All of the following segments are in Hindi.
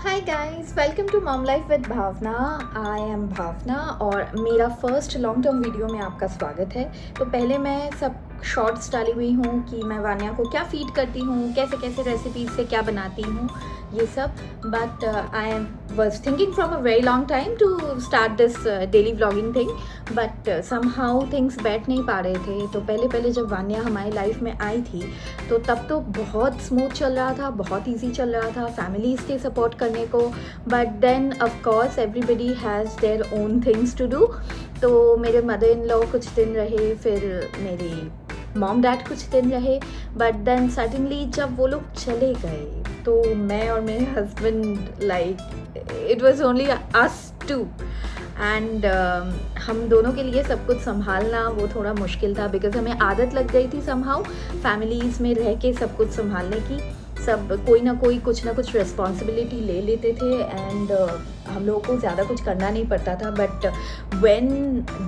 Hi guys, welcome to mom life with Bhavana. I am Bhavana और मेरा फर्स्ट लॉन्ग टर्म वीडियो में आपका स्वागत है। तो पहले मैं सब शॉर्ट्स डाली हुई हूँ कि मैं वान्या को क्या फीड करती हूँ, कैसे कैसे रेसिपीज से क्या बनाती हूँ, ये सब। But I was thinking from a very long time to start this daily vlogging thing, but somehow things बैठ नहीं पा रहे थे। तो पहले जब वान्या हमारी लाइफ में आई थी तो तब तो बहुत स्मूथ चल रहा था, बहुत ईजी चल रहा था, फैमिलीज़ थे सपोर्ट करने को। But then of course everybody has their own things to do. तो मेरे मदर इन लॉ कुछ दिन रहे, फिर मेरी मॉम डैड कुछ दिन रहे, बट देन सडनली जब वो लोग चले गए तो मैं और मेरे husband it was only us two and हम दोनों के लिए सब कुछ संभालना वो थोड़ा मुश्किल था, बिकॉज हमें आदत लग गई थी समहाउ फैमिलीज़ में रह के सब कुछ संभालने की। सब कोई ना कोई कुछ ना कुछ रिस्पॉन्सिबिलिटी ले लेते थे एंड हम लोगों को ज़्यादा कुछ करना नहीं पड़ता था। But when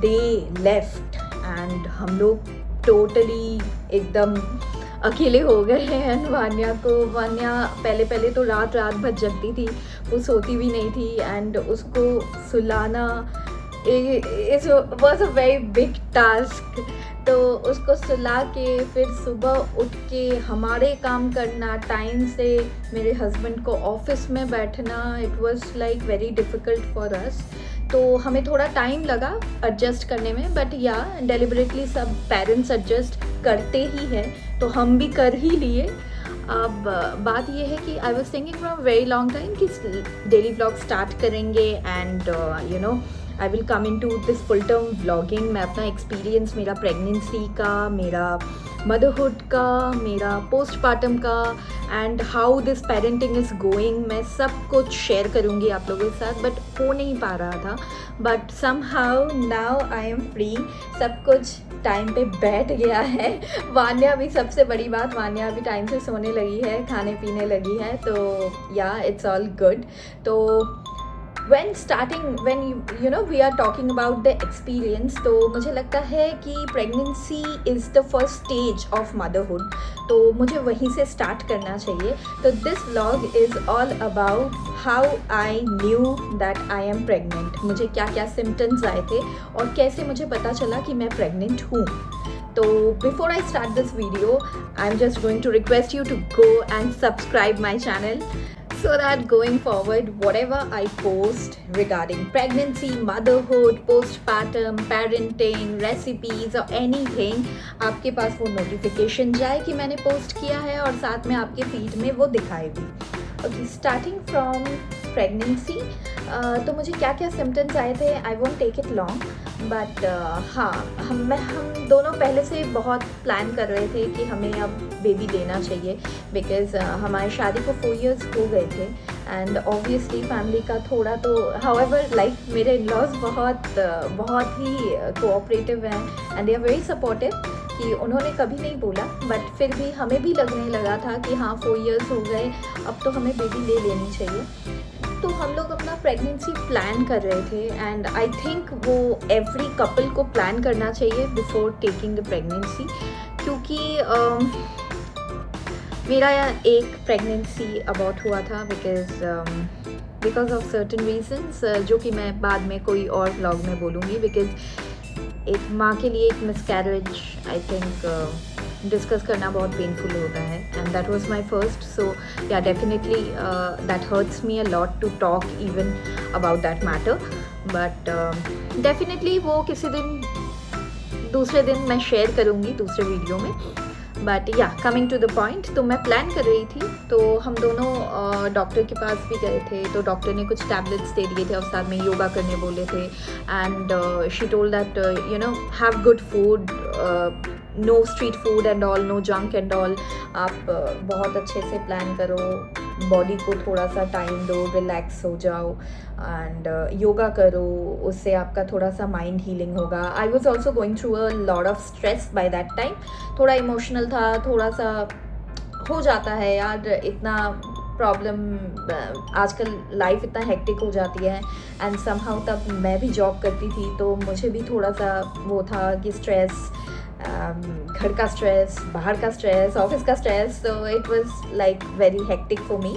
they left and हम लोग टोटली एकदम अकेले हो गए हैं। एंड वान्या पहले तो रात भर जगती थी, वो सोती भी नहीं थी एंड उसको सुलाना was a very big task. तो उसको सुला के फिर सुबह उठ के हमारे काम करना, टाइम से मेरे हस्बैंड को ऑफिस में बैठना, it was like very difficult for us. तो हमें थोड़ा टाइम लगा एडजस्ट करने में, बट या डेलिबरेटली सब पेरेंट्स एडजस्ट करते ही हैं, तो हम भी कर ही लिए। अब बात ये है कि I was thinking from very long time कि डेली व्लॉग स्टार्ट करेंगे and I will come in to this full term vlogging. मैं अपना एक्सपीरियंस, मेरा प्रेगनेंसी का, मेरा मदरहुड का, मेरा पोस्टपार्टम का and how this parenting is going, मैं सब कुछ शेयर करूँगी आप लोगों के साथ। बट हो नहीं पा रहा था, but somehow now I am free, सब कुछ टाइम पे बैठ गया है। वान्या भी, सबसे बड़ी बात, वान्या भी टाइम से सोने लगी है, खाने पीने लगी है, तो या इट्स ऑल गुड। तो when we are talking about the experience, तो मुझे लगता है कि pregnancy is the first stage of motherhood, तो मुझे वहीं से start करना चाहिए। तो this vlog is all about how I knew that I am pregnant, मुझे क्या क्या symptoms आए थे और कैसे मुझे पता चला कि मैं pregnant हूँ। तो before I start this video, I'm just going to request you to go and subscribe my channel, so that going forward whatever I post regarding pregnancy, motherhood, postpartum, parenting, recipes or anything, आपके पास वो नोटिफिकेशन जाए कि मैंने पोस्ट किया है और साथ में आपके फीड में वो दिखाए भी। ओके, स्टार्टिंग फ्रॉम प्रेगनेंसी, तो मुझे क्या क्या सिम्टम्स आए थे, I won't take it long, but हाँ, हम दोनों पहले से बहुत प्लान कर रहे थे कि हमें अब बेबी लेना चाहिए, बिकॉज़ हमारी शादी को 4 years हो गए थे एंड ऑब्वियसली फैमिली का थोड़ा तो, हाउएवर लाइक मेरे इन-लॉज बहुत ही कोऑपरेटिव हैं and they are very supportive, कि उन्होंने कभी नहीं बोला, बट फिर भी हमें भी लगने लगा था कि हाँ 4 years हो गए, अब तो हमें बेबी ले लेनी चाहिए। तो हम लोग अपना प्रेगनेंसी प्लान कर रहे थे एंड आई थिंक वो एवरी कपल को प्लान करना चाहिए बिफोर टेकिंग द प्रेगनेंसी, क्योंकि मेरा एक प्रेगनेंसी अबॉर्ट हुआ था बिकॉज ऑफ सर्टेन रीजंस, जो कि मैं बाद में कोई और व्लॉग में बोलूँगी। बिकॉज एक माँ के लिए एक मिसकैरेज आई थिंक डिस्कस करना बहुत पेनफुल होता है and that was my first, so yeah definitely that hurts me a lot to talk even about that matter, but definitely वो किसी दिन, दूसरे दिन मैं शेयर करूँगी दूसरे वीडियो में। बट या कमिंग टू द पॉइंट, तो मैं प्लान कर रही थी, तो हम दोनों डॉक्टर के पास भी गए थे, तो डॉक्टर ने कुछ टैबलेट्स दे दिए थे और साथ में योगा करने बोले थे and she told that have good food, no street food and all, no junk and all, आप बहुत अच्छे से प्लान करो, बॉडी को थोड़ा सा टाइम दो, रिलैक्स हो जाओ एंड योगा करो, उससे आपका थोड़ा सा माइंड हीलिंग होगा। I was also going through a lot of stress by that time, थोड़ा इमोशनल था, थोड़ा सा हो जाता है यार, इतना प्रॉब्लम, आजकल लाइफ इतना हेक्टिक हो जाती है एंड समहाउ तब मैं भी जॉब करती थी, तो मुझे भी थोड़ा सा वो था कि स्ट्रेस, घर का स्ट्रेस, बाहर का स्ट्रेस, ऑफिस का stress, so it was like very hectic for me.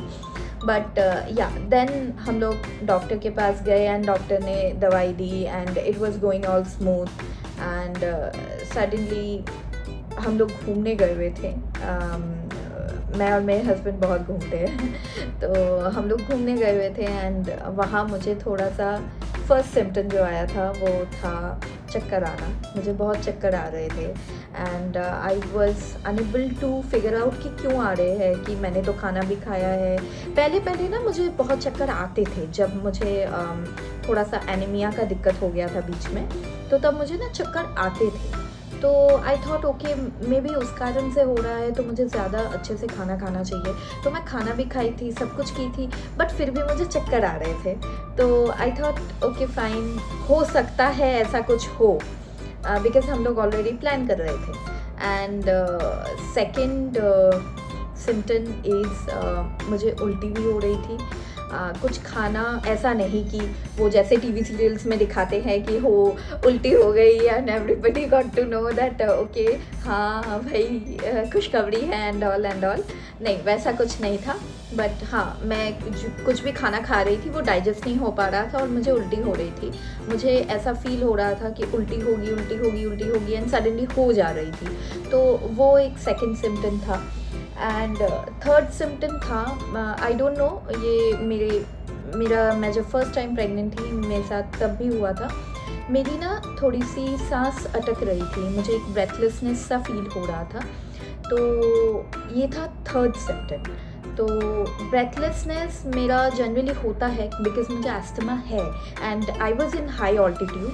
But या देन हम लोग डॉक्टर के पास गए एंड डॉक्टर ने दवाई दी and it was going all smooth and suddenly हम लोग घूमने गए हुए थे। मैं और मेरे हस्बैंड बहुत घूमते हैं तो हम लोग घूमने गए हुए थे एंड वहाँ मुझे थोड़ा सा फर्स्ट सिम्टम जो आया था वो था चक्कर आना। मुझे बहुत चक्कर आ रहे थे and I was unable to figure out कि क्यों आ रहे हैं, कि मैंने तो खाना भी खाया है। पहले पहले ना मुझे बहुत चक्कर आते थे जब मुझे थोड़ा सा एनीमिया का दिक्कत हो गया था बीच में, तो तब मुझे ना चक्कर आते थे। तो आई थॉट ओके मे बी उस कारण से हो रहा है, तो मुझे ज़्यादा अच्छे से खाना खाना चाहिए। तो मैं खाना भी खाई थी, सब कुछ की थी, बट फिर भी मुझे चक्कर आ रहे थे। तो आई थॉट ओके फाइन, हो सकता है ऐसा कुछ हो, बिकॉज हम लोग ऑलरेडी प्लान कर रहे थे। एंड सेकेंड सिम्टम इज़ मुझे उल्टी भी हो रही थी। कुछ खाना ऐसा नहीं कि वो जैसे टीवी सीरियल्स में दिखाते हैं कि हो उल्टी हो गई and everybody got to know that okay हाँ भाई खुशखबरी है एंड ऑल नहीं, वैसा कुछ नहीं था। बट हाँ, मैं कुछ भी खाना खा रही थी वो डाइजेस्ट नहीं हो पा रहा था और मुझे उल्टी हो रही थी। मुझे ऐसा फील हो रहा था कि उल्टी होगी एंड सडनली हो जा रही थी। तो वो एक सेकेंड सिम्टम था। एंड थर्ड सिम्टम था, आई डोंट नो, ये मैं जब फर्स्ट टाइम प्रेग्नेंट थी मेरे साथ तब भी हुआ था। मेरी ना थोड़ी सी सांस अटक रही थी, मुझे एक ब्रेथलेसनेस सा फील हो रहा था। तो ये था थर्ड सिम्टम। तो ब्रेथलेसनेस मेरा जनरली होता है बिकॉज मुझे अस्थमा है and I was in high altitude.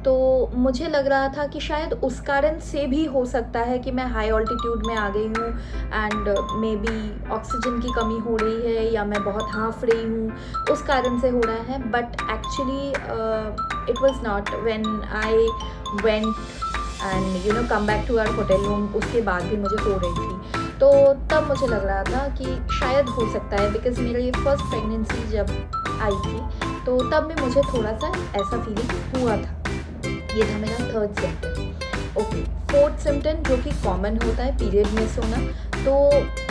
तो मुझे लग रहा था कि शायद उस कारण से भी हो सकता है कि मैं हाई ऑल्टीट्यूड में आ गई हूँ एंड मे बी ऑक्सीजन की कमी हो रही है या मैं बहुत हाँफ रही हूँ, उस कारण से हो रहा है। But actually it was not. When I went and come back to our hotel room, उसके बाद भी मुझे हो रही थी। तो तब मुझे लग रहा था कि शायद हो सकता है, बिकॉज मेरा ये फर्स्ट प्रेगनेंसी जब आई थी तो तब में मुझे थोड़ा सा ऐसा फीलिंग हुआ था। ये था मेरा third symptom. Okay, fourth symptom जो कि कॉमन होता है, पीरियड मिस होना। तो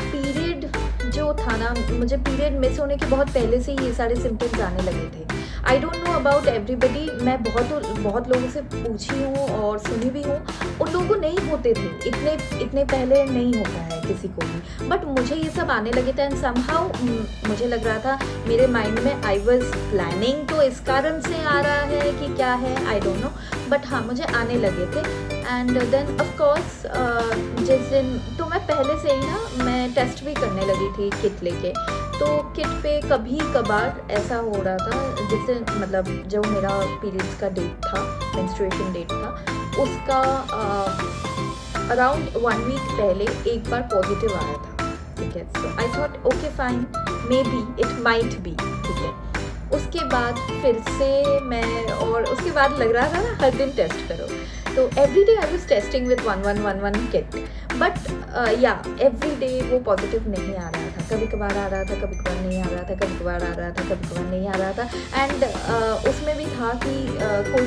पीरियड जो था ना, मुझे पीरियड मिस होने के बहुत पहले से ही ये सारे सिम्टम्स आने लगे थे। I don't know about everybody, मैं बहुत लोगों से पूछी हूँ और सुनी भी हूँ, उन लोगों को नहीं होते थे, इतने पहले नहीं होता है किसी को भी, बट मुझे ये सब आने लगे थे। एंड समहाउ मुझे लग रहा था मेरे माइंड में आई वॉज प्लानिंग, तो इस कारण से आ रहा है कि क्या है, आई डोंट नो, बट हाँ मुझे आने लगे थे। एंड देन ऑफकोर्स जिस दिन, तो मैं पहले से ही ना मैं टेस्ट भी करने लगी थी किट लेके। तो किट पे कभी कभार ऐसा हो रहा था, जिससे मतलब जो मेरा पीरियड्स का डेट था, मेंस्ट्रुएशन डेट था, उसका अराउंड 1 वीक पहले एक बार पॉजिटिव आया था। ठीक है, so I thought okay fine, maybe it might be. ठीक है, उसके बाद फिर से मैं, और उसके बाद लग रहा था ना हर दिन टेस्ट करो, तो every day I was testing with 1111 kit, but या एवरी डे वो पॉजिटिव नहीं आ रहा था। कभी कभार आ रहा था, कभी कभार नहीं आ रहा था, कभी कभार आ रहा था, कभी कभार नहीं आ रहा था। एंड उसमें भी था कि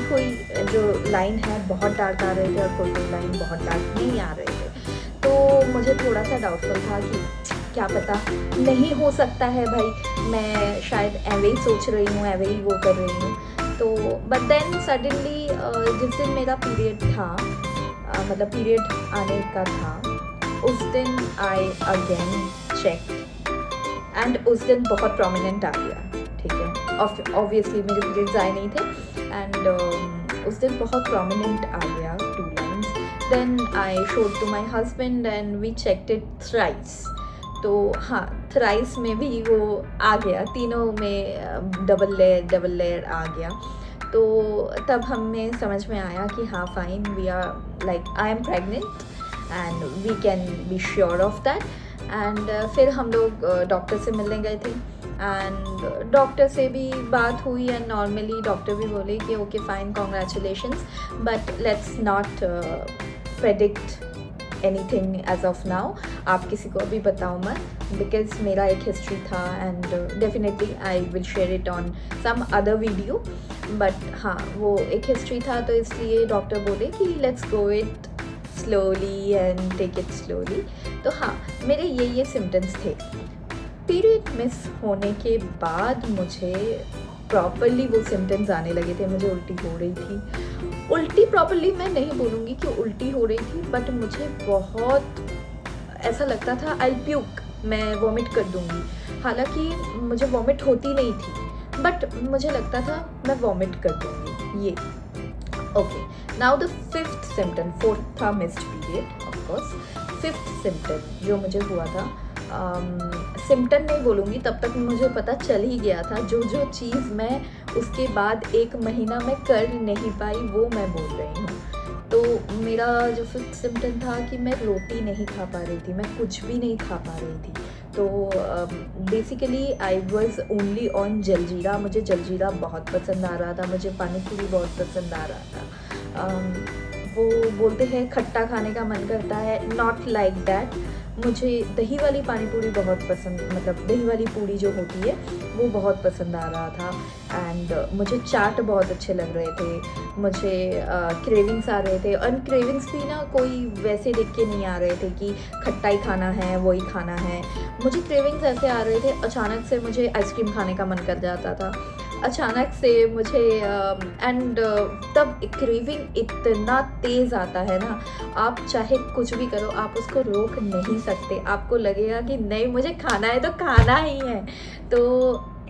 कोई जो लाइन है बहुत डार्क आ रहे थे और कोई लाइन बहुत डार्क नहीं आ रहे थे। तो मुझे थोड़ा सा डाउटफुल था कि क्या पता नहीं हो सकता है भाई, मैं शायद ऐवे ही सोच रही हूँ, ऐवे ही वो कर रही हूँ। तो बट देन सडनली जिस दिन मेरा पीरियड था, मतलब पीरियड आने का था, उस दिन आई अगेन चेक एंड उस दिन बहुत प्रोमिनेंट आ गया। ठीक है, ऑब्वियसली मेरे पीरियड्स आए नहीं थे एंड उस दिन बहुत प्रोमिनेंट आ गया, 2 lines. Then I showed to my husband and we checked it thrice. तो हाँ, थ्राइस में भी वो आ गया, तीनों में डबल लेयर आ गया। तो तब हमें समझ में आया कि हाँ fine, we are like I am pregnant and we can be sure of that. And फिर हम लोग डॉक्टर से मिलने गए थे एंड डॉक्टर से भी बात हुई एंड नॉर्मली डॉक्टर भी बोले कि okay fine, congratulations, but let's not predict anything as of now. आप किसी को भी बताओ मत, बिकॉज मेरा एक हिस्ट्री था and definitely I will share it on some other video. But हाँ, वो एक हिस्ट्री था, तो इसलिए डॉक्टर बोले कि let's go it slowly and take it slowly. तो हाँ, मेरे ये सिम्टम्स थे। पीरियड मिस होने के बाद मुझे प्रॉपरली वो सिम्टम्स आने लगे थे। मुझे उल्टी हो रही थी। उल्टी प्रॉपरली मैं नहीं बोलूँगी कि उल्टी हो रही थी, बट मुझे बहुत ऐसा लगता था आई प्यूक, मैं वॉमिट कर दूँगी। हालांकि मुझे वॉमिट होती नहीं थी, बट मुझे लगता था मैं वॉमिट कर दूँगी। ये okay. Now the fifth symptom, fourth था missed period of course. Fifth symptom जो मुझे हुआ था, सिम्टम नहीं बोलूँगी, तब तक मुझे पता चल ही गया था। जो जो चीज़ मैं उसके बाद 1 महीना में कर नहीं पाई वो मैं बोल रही हूँ। तो मेरा जो फिफ्थ सिम्टम था कि मैं रोटी नहीं खा पा रही थी, मैं कुछ भी नहीं खा पा रही थी। तो basically I was only on jaljeera. मुझे जलजीरा बहुत पसंद आ रहा था, मुझे पानी पूरी बहुत पसंद आ रहा था। वो बोलते हैं खट्टा खाने का मन करता है, नॉट लाइक दैट। मुझे दही वाली पानी पूरी बहुत पसंद, मतलब दही वाली पूरी जो होती है वो बहुत पसंद आ रहा था। एंड मुझे चाट बहुत अच्छे लग रहे थे, मुझे क्रेविंग्स आ रहे थे। और क्रेविंग्स भी ना कोई वैसे देख के नहीं आ रहे थे कि खट्टा ही खाना है, वही खाना है। मुझे क्रेविंग्स ऐसे आ रहे थे, अचानक से मुझे आइसक्रीम खाने का मन कर जाता था, अचानक से मुझे एंड तब क्रेविंग इतना तेज़ आता है ना, आप चाहे कुछ भी करो आप उसको रोक नहीं सकते। आपको लगेगा कि नहीं मुझे खाना है तो खाना ही है। तो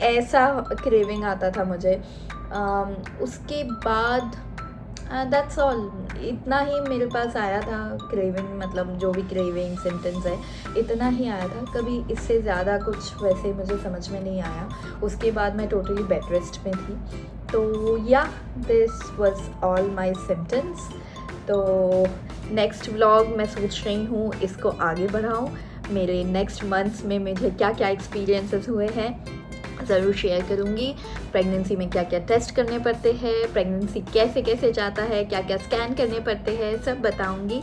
ऐसा क्रेविंग आता था मुझे। उसके बाद दैट्स ऑल, इतना ही मेरे पास आया था क्रेविंग, मतलब जो भी क्रेविंग सिम्टम्स है इतना ही आया था। कभी इससे ज़्यादा कुछ वैसे मुझे समझ में नहीं आया। उसके बाद मैं टोटली बेड रेस्ट में थी। तो या this was all my symptoms. तो नेक्स्ट व्लॉग मैं सोच रही हूँ इसको आगे बढ़ाऊँ। मेरे नेक्स्ट मंथ्स में मुझे क्या क्या एक्सपीरियंसेस हुए हैं ज़रूर शेयर करूँगी। प्रेगनेंसी में क्या क्या टेस्ट करने पड़ते हैं, प्रेगनेंसी कैसे कैसे जाता है, क्या क्या स्कैन करने पड़ते हैं, सब बताऊँगी।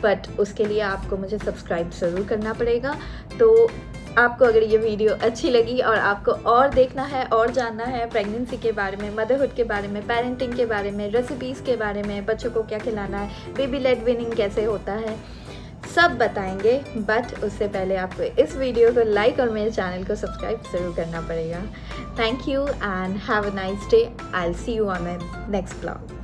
बट उसके लिए आपको मुझे सब्सक्राइब ज़रूर करना पड़ेगा। तो आपको अगर ये वीडियो अच्छी लगी और आपको और देखना है और जानना है प्रेगनेंसी के बारे में, मदरहुड के बारे में, पेरेंटिंग के बारे में, रेसिपीज़ के बारे में, बच्चों को क्या खिलाना है, बेबी लेड वीनिंग कैसे होता है, सब बताएंगे। बट उससे पहले आपको इस वीडियो को लाइक और मेरे चैनल को सब्सक्राइब ज़रूर करना पड़ेगा। Thank you and have a nice day. I will see you on my next blog.